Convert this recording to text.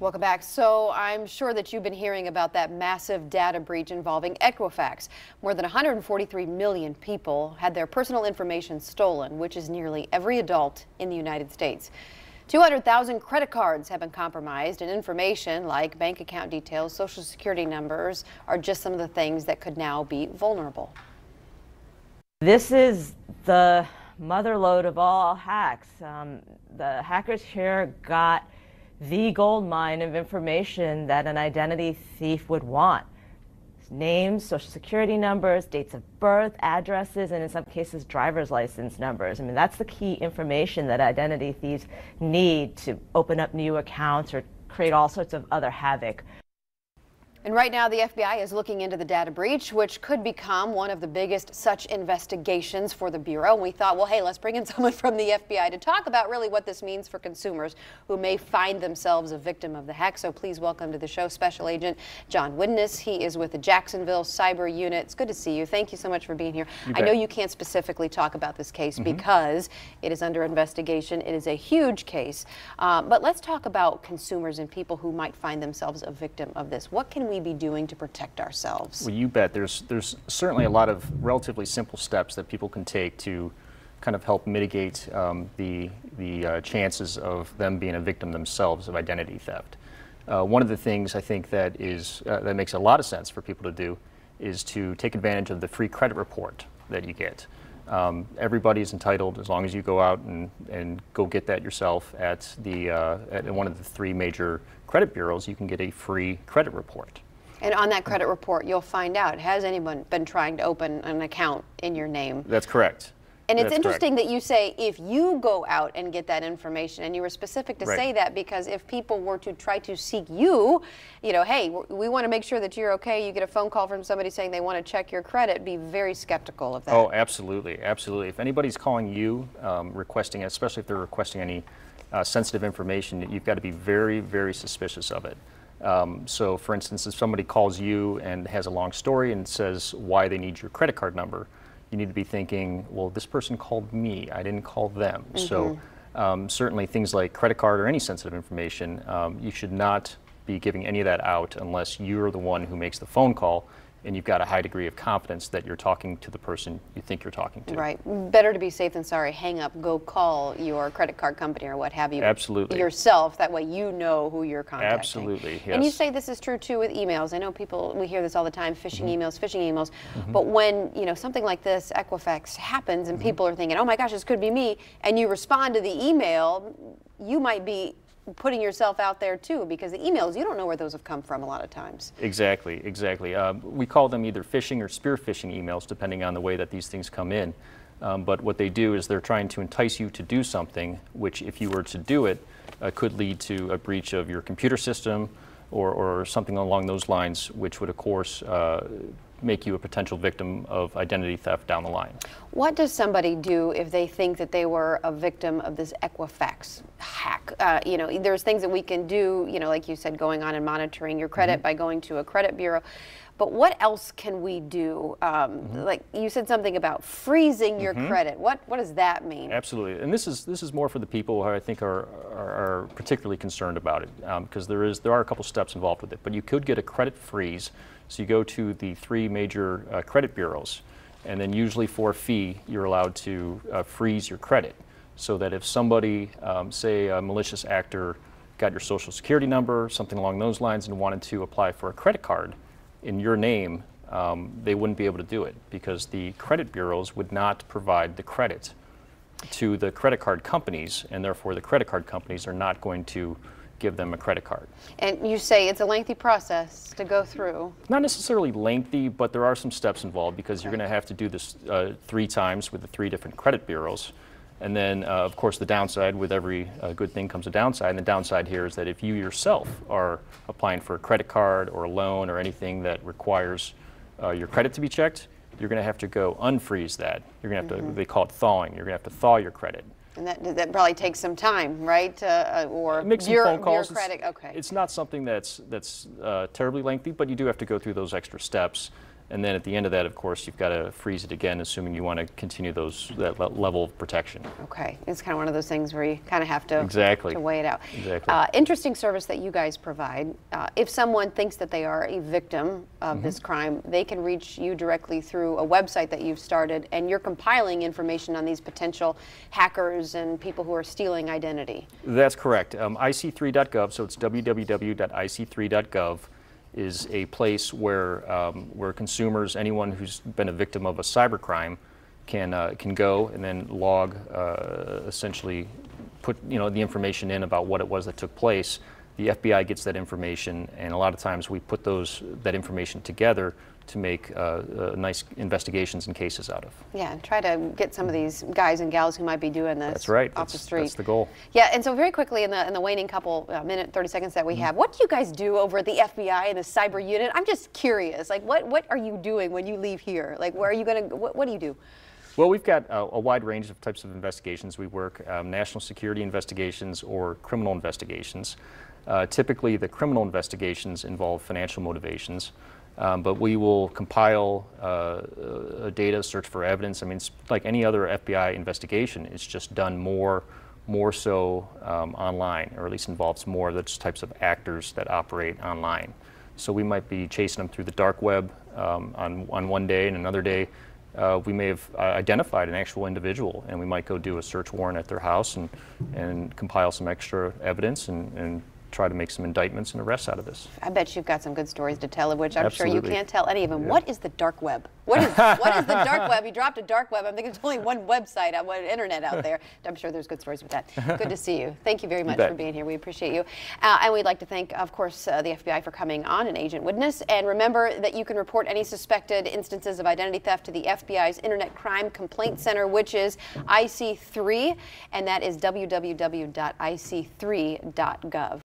Welcome back. So I'm sure that you've been hearing about that massive data breach involving Equifax. More than 143 million people had their personal information stolen, which is nearly every adult in the United States. 200,000 credit cards have been compromised, and information like bank account details, social security numbers are just some of the things that could now be vulnerable. This is the mother lode of all hacks. The hackers here got the gold mine of information that an identity thief would want. Names, social security numbers, dates of birth, addresses, and in some cases driver's license numbers. I mean, that's the key information that identity thieves need to open up new accounts or create all sorts of other havoc. And right now, the FBI is looking into the data breach, which could become one of the biggest such investigations for the Bureau. And we thought, well, hey, let's bring in someone from the FBI to talk about really what this means for consumers who may find themselves a victim of the hack. So please welcome to the show Special Agent John Widnes. He is with the Jacksonville Cyber Unit. It's good to see you. Thank you so much for being here. I know you can't specifically talk about this case because it is under investigation. It is a huge case. But let's talk about consumers and people who might find themselves a victim of this. What can we be doing to protect ourselves? Well, you bet. There's certainly a lot of relatively simple steps that people can take to kind of help mitigate the chances of them being a victim themselves of identity theft. One of the things I think that makes a lot of sense for people to do is to take advantage of the free credit report that you get. Everybody is entitled, as long as you go out and go get that yourself at one of the three major credit bureaus, you can get a free credit report. And on that credit report, you'll find out, has anyone been trying to open an account in your name? That's correct. And it's interesting that you say if you go out and get that information, and you were specific to say that, because if people were to try to seek you, you know, hey, we want to make sure that you're okay, you get a phone call from somebody saying they want to check your credit, be very skeptical of that. Oh, absolutely, absolutely. If anybody's calling you, requesting, especially if they're requesting any sensitive information, you've got to be very, very suspicious of it. So for instance, if somebody calls you and has a long story and says why they need your credit card number, you need to be thinking, well, this person called me, I didn't call them. So certainly things like credit card or any sensitive information, you should not be giving any of that out unless you're the one who makes the phone call and you've got a high degree of confidence that you're talking to the person you think you're talking to. Right. Better to be safe than sorry. Hang up, go call your credit card company or what have you. Absolutely. Yourself. That way you know who you're contacting. Absolutely, yes. And you say this is true too with emails. I know we hear this all the time, phishing emails. But when, you know, something like this, Equifax, happens and people are thinking, oh my gosh, this could be me, and you respond to the email, you might be putting yourself out there too, because the emails, you don't know where those have come from a lot of times. Exactly, exactly. We call them either phishing or spear phishing emails, depending on the way that these things come in. But what they do is they're trying to entice you to do something, which if you were to do it, could lead to a breach of your computer system or something along those lines, which would of course make you a potential victim of identity theft down the line. What does somebody do if they think that they were a victim of this Equifax hack? You know, there's things that we can do, you know, like you said, going on and monitoring your credit by going to a credit bureau. But what else can we do? Like you said something about freezing your credit. What does that mean? Absolutely, and this is more for the people who I think are particularly concerned about it, because there are a couple steps involved with it. But you could get a credit freeze. So you go to the three major credit bureaus, and then usually for a fee, you're allowed to freeze your credit, so that if somebody, say a malicious actor, got your social security number, something along those lines, and wanted to apply for a credit card in your name, they wouldn't be able to do it because the credit bureaus would not provide the credit to the credit card companies, and therefore the credit card companies are not going to give them a credit card. And you say it's a lengthy process to go through. Not necessarily lengthy, but there are some steps involved because you're going to have to do this 3 times with the 3 different credit bureaus. And then, of course, the downside, with every good thing comes a downside, and the downside here is that if you yourself are applying for a credit card or a loan or anything that requires your credit to be checked, you're going to have to go unfreeze that. You're going to have to, they call it thawing, you're going to have to thaw your credit. And that probably takes some time, right? Or make some phone calls. Bureaucratic. Okay. It's not something that's terribly lengthy, but you do have to go through those extra steps. And then at the end of that, of course, you've got to freeze it again, assuming you want to continue that level of protection. Okay, it's kind of one of those things where you kind of have to, Exactly. to weigh it out. Exactly. Interesting service that you guys provide. If someone thinks that they are a victim of this crime, they can reach you directly through a website that you've started, and you're compiling information on these potential hackers and people who are stealing identity. That's correct. IC3.gov, so it's www.ic3.gov. is a place where consumers, anyone who's been a victim of a cybercrime, can go and then log, essentially put the information in about what it was that took place. The FBI gets that information, and a lot of times we put that information together to make nice investigations and cases out of. Yeah, and try to get some of these guys and gals who might be doing this That's right. off the street. That's the goal. Yeah, and so very quickly in the waning minute, 30 seconds that we have, what do you guys do over at the FBI and the cyber unit? I'm just curious, like what are you doing when you leave here? Like where are you going to, what do you do? Well, we've got a wide range of types of investigations. We work national security investigations or criminal investigations. Typically, the criminal investigations involve financial motivations, but we will compile data, search for evidence. I mean, it's like any other FBI investigation. It's just done more so online, or at least involves more of those types of actors that operate online. So we might be chasing them through the dark web on one day, and another day we may have identified an actual individual, and we might go do a search warrant at their house and compile some extra evidence and try to make some indictments and arrests out of this. I bet you've got some good stories to tell, of which I'm Absolutely. sure you can't tell any of them. Yeah. What is the dark web? What is the dark web? You dropped a dark web. I'm thinking there's only one website, one internet out there. I'm sure there's good stories with that. Good to see you. Thank you very much for being here. We appreciate you. And we'd like to thank, of course, the FBI for coming on, an agent witness. And remember that you can report any suspected instances of identity theft to the FBI's Internet Crime Complaint Center, which is IC3, and that is www.ic3.gov.